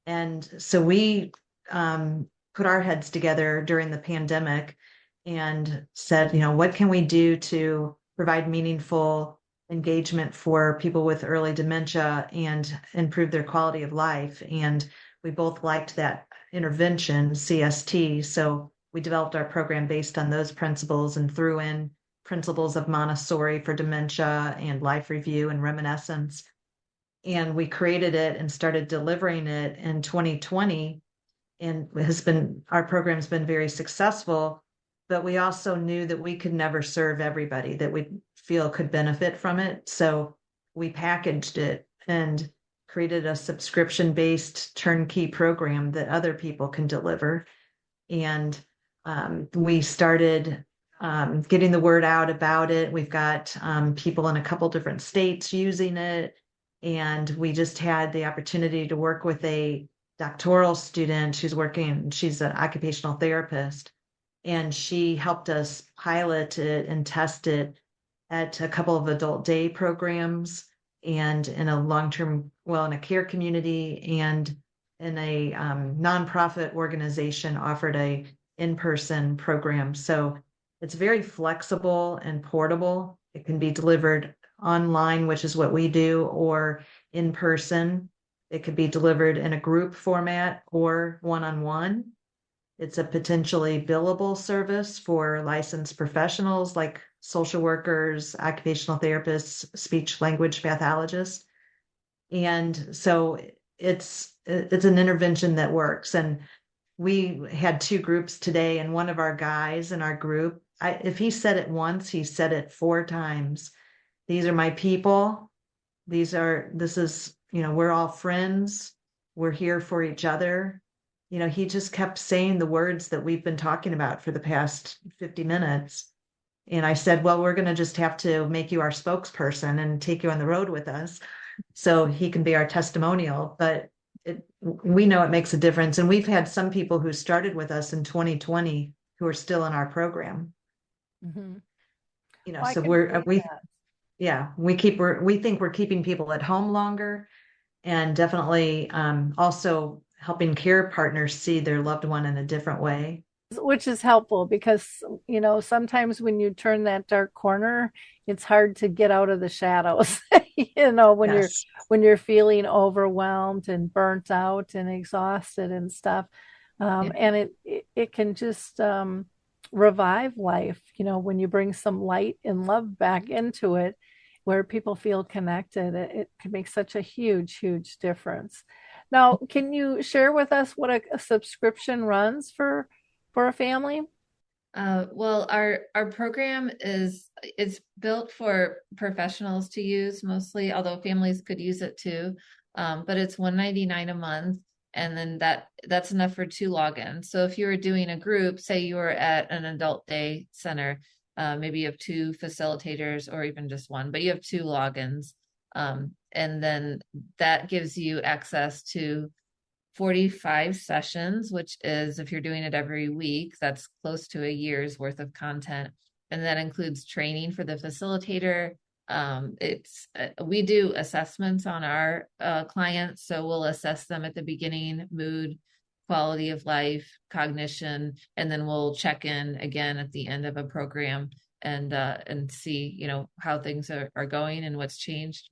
And so we put our heads together during the pandemic and said, what can we do to provide meaningful engagement for people with early dementia and improve their quality of life? And we both liked that intervention, CST. So we developed our program based on those principles and threw in principles of Montessori for dementia and life review and reminiscence. And we created it and started delivering it in 2020. And our program's been very successful, but we also knew that we could never serve everybody that we feel could benefit from it. So we packaged it and created a subscription-based turnkey program that other people can deliver. And we started getting the word out about it. We've got people in a couple different states using it. And we just had the opportunity to work with a doctoral student she's an occupational therapist, and she helped us pilot it and test it at a couple of adult day programs and in a care community, and in a nonprofit organization offered a in-person program. So it's very flexible and portable. It can be delivered online, which is what we do, or in person. It could be delivered in a group format or one-on-one. It's a potentially billable service for licensed professionals like social workers, occupational therapists, speech language pathologists. And so it's an intervention that works. And we had two groups today, and one of our guys in our group, if he said it once, he said it four times. These are my people. This is, we're all friends. We're here for each other. He just kept saying the words that we've been talking about for the past 50 minutes. And I said, well, we're going to just have to make you our spokesperson and take you on the road with us so he can be our testimonial. But we know it makes a difference. And we've had some people who started with us in 2020 who are still in our program. Mm-hmm. So we think we're keeping people at home longer, and definitely also helping care partners see their loved one in a different way. Which is helpful because, sometimes when you turn that dark corner, it's hard to get out of the shadows, when Yes. you're feeling overwhelmed and burnt out and exhausted and stuff. Yeah. And it can just revive life, when you bring some light and love back into it, where people feel connected. It can make such a huge, huge difference. Now, can you share with us what a subscription runs for a family? Well, our program it's built for professionals to use mostly, although families could use it too. But it's $199 a month, and then that's enough for 2 logins. So if you were doing a group, say you were at an adult day center, maybe you have 2 facilitators or even just one, but you have 2 logins. And then that gives you access to 45 sessions, which is, if you're doing it every week, that's close to a year's worth of content. And that includes training for the facilitator. We do assessments on our clients. So we'll assess them at the beginning: mood, quality of life, cognition, and then we'll check in again at the end of a program and see, how things are going and what's changed.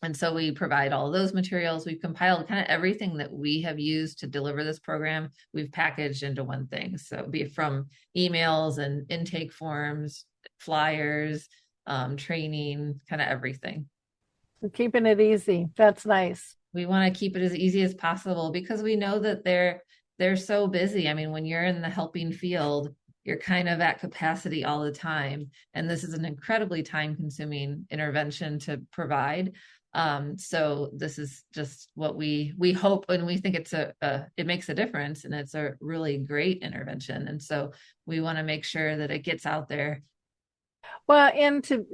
And so we provide all of those materials. We've compiled kind of everything that we have used to deliver this program. We've packaged into one thing. So be it from emails and intake forms, flyers, training, kind of everything. Keeping it easy. That's nice. We want to keep it as easy as possible because we know that they're so busy. I mean, when you're in the helping field, you're kind of at capacity all the time. And this is an incredibly time-consuming intervention to provide. So this is just what we hope, and we think it makes a difference, and it's a really great intervention. And so we want to make sure that it gets out there. Well, and to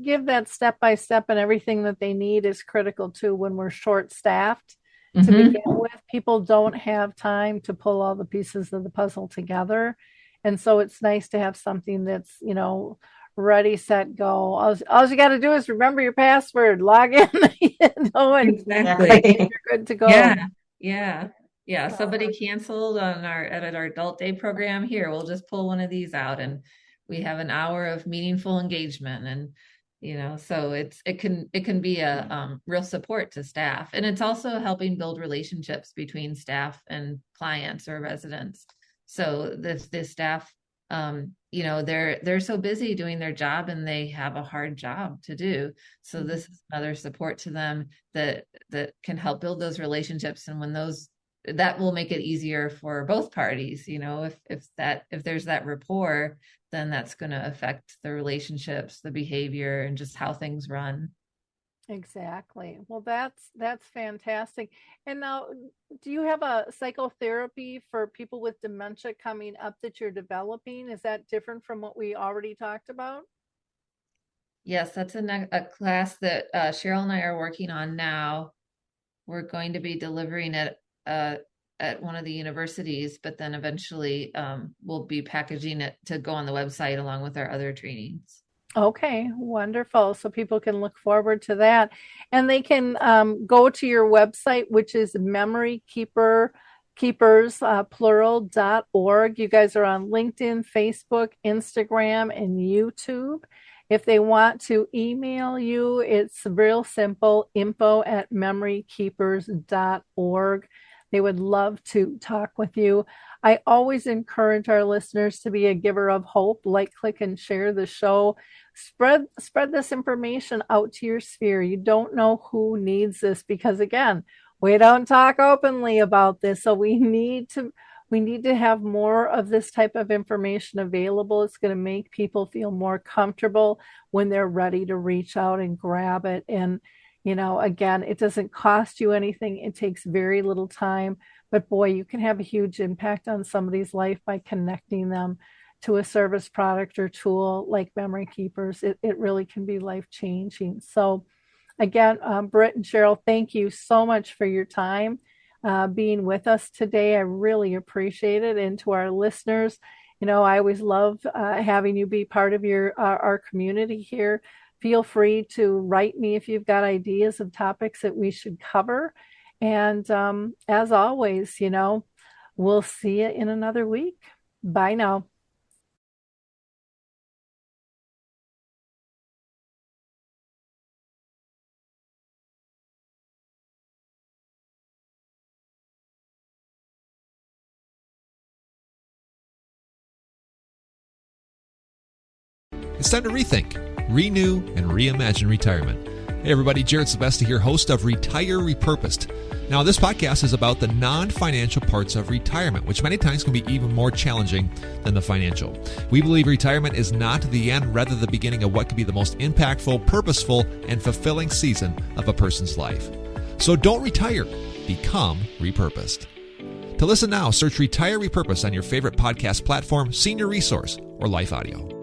give that step by step and everything that they need is critical too when we're short staffed. To begin with, people don't have time to pull all the pieces of the puzzle together. And so it's nice to have something that's, ready, set, go. All you got to do is remember your password, log in, and Exactly. you're good to go. Yeah. Somebody canceled at our adult day program. Here, we'll just pull one of these out, and we have an hour of meaningful engagement. And so it can be a real support to staff, and it's also helping build relationships between staff and clients or residents. So the staff, they're so busy doing their job, and they have a hard job to do. So this is another support to them that can help build those relationships. And that will make it easier for both parties. If there's that rapport, then that's going to affect the relationships, the behavior, and just how things run. Exactly. Well, that's fantastic. And now, do you have a psychotherapy for people with dementia coming up that you're developing? Is that different from what we already talked about? Yes, that's a class that Cheryl and I are working on now. We're going to be delivering it at one of the universities, but then eventually we'll be packaging it to go on the website along with our other trainings. Okay, wonderful. So people can look forward to that. And they can go to your website, which is plural.org. You guys are on LinkedIn, Facebook, Instagram, and YouTube. If they want to email you, it's real simple: info@memorykeepers.org. They would love to talk with you. I always encourage our listeners to be a giver of hope. Like, click, and share the show. Spread this information out to your sphere. You don't know who needs this because, again, we don't talk openly about this. So we need to we need to have more of this type of information available. It's going to make people feel more comfortable when they're ready to reach out and grab it. And, again, it doesn't cost you anything. It takes very little time. But boy, you can have a huge impact on somebody's life by connecting them to a service, product, or tool like Memory Keepers. It really can be life-changing. So again, Britt and Cheryl, thank you so much for your time being with us today. I really appreciate it. And to our listeners, I always love having you be part of our community here. Feel free to write me if you've got ideas of topics that we should cover. And as always, we'll see you in another week. Bye now. It's time to rethink, renew, and reimagine retirement. Hey everybody, Jared Sebesta here, host of Retire Repurposed. Now this podcast is about the non-financial parts of retirement, which many times can be even more challenging than the financial. We believe retirement is not the end, rather the beginning of what could be the most impactful, purposeful, and fulfilling season of a person's life. So don't retire, become repurposed. To listen now, search Retire Repurposed on your favorite podcast platform, Senior Resource, or Life Audio.